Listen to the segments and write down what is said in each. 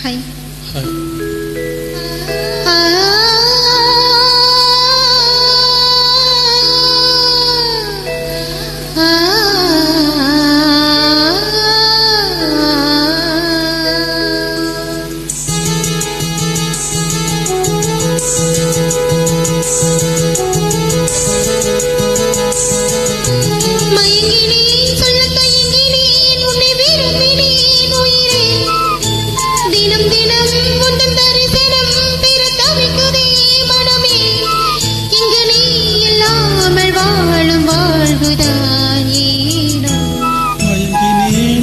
Hi. Hi.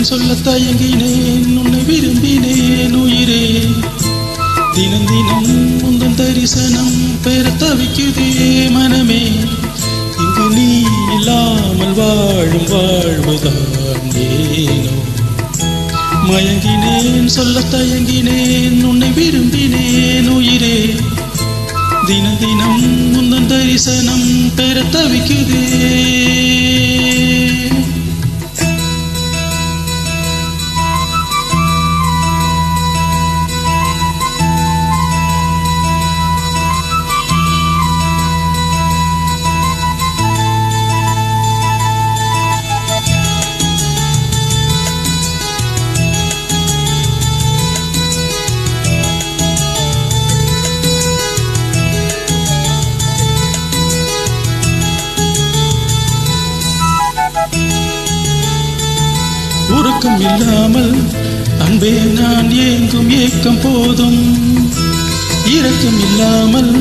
சொல்ல தயங்கினேன் உன்னை விரும்பினேன் உயிரே, தினம் தினம் உந்தன் தரிசனம் பெற தவிக்குதே மனமே, இங்கு நீ இல்லாமல் வாழும் வாழ்வுதான் ஏனோ. மயங்கினேன் சொல்ல தயங்கினேன் உன்னை விரும்பினேன் உயிரே, தினம் தினம் உந்தன் தரிசனம் பெற தவிக்குதே. உறக்கம் இல்லாமல் அன்பே நான் ஏங்கும் ஏக்கம் போதும், இரக்கம் இல்லாமல்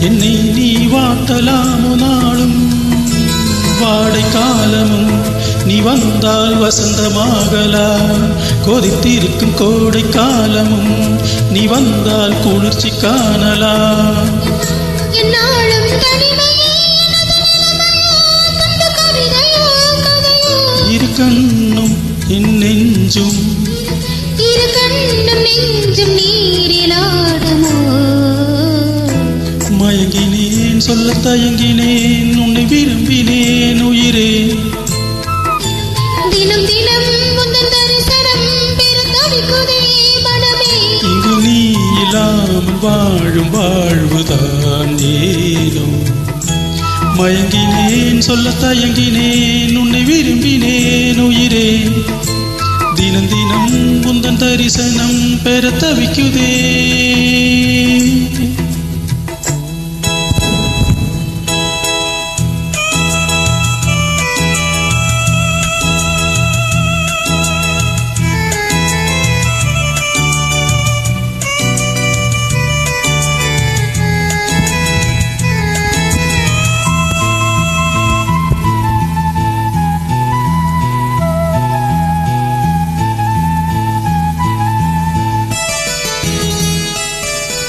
என்னை நீ வாட்டலாமோ நாளும், வாடை காலமும் நீ வந்தால் வசந்தமாகலாம், கொதித்திருக்கும் கோடை காலமும் நீ வந்தால் குளிர்ச்சி காணலாம். இரு கண்ணும் என் நெஞ்சும் நீரிலாடுமோ, மயங்கினேன் சொல்ல தயங்கினேன் உன்னை விரும்பினேன் உயிரே, தினம் தினம் உந்தன் தரிசனம் பெற தவிக்குதே மனமே, இங்கு நீ இல்லாமல் வாழும் வாழ்வுதான் ஏனோ. மயங்கினேன் சொல்ல தயங்கினேன் உன்னை விரும்பினேன் உயிரே, தினம் தினம் உந்தன் தரிசனம் பெற தவிக்குதே.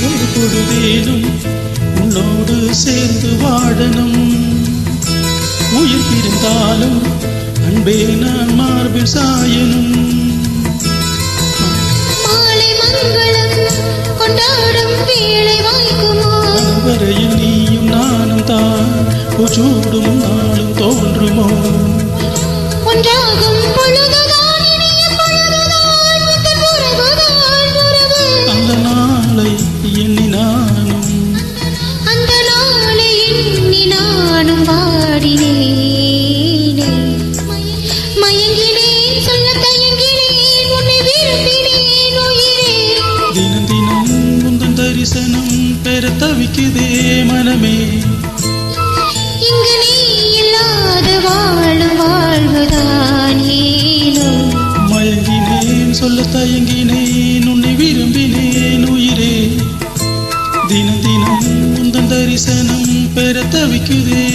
ஒரு பொழுதேனும் உன்னோடு சேர்ந்து வாழணும், உயிர் பிரிந்தாலும் அன்பே நான் மார்பில் சாயணும். மாலை மங்களம் கொண்டாடும் வேளை வாய்க்குமோ, வரையில் நீயும் நானும் தான் சூடும் நாளும் தோன்றுமோ, ஒன்றாகும் பொழுதுதான் இனிய பொழுதுதான் உந்தன் உறவுதான் உறவு, அந்த நாளை எண்ணி நானும் அந்த நாளை எண்ணி நானும் வாடினேனே, மயங்கினேன் சொல்ல தயங்கினேன் உன்னை விரும்பினேன் உயிரே, தினம் தினம் உந்தன் தரிசனம் பெற தவிக்குதே மனமே, இங்கு நீ இல்லாத வாழும் வாழ்வுதான் ஏனோ. மயங்கினேன் சொல்ல தயங்கினேன் உன்னை விரும்பினேன் உயிரே, தினம் தினம் உந்தன் தரிசனம் பெற தவிக்குதே.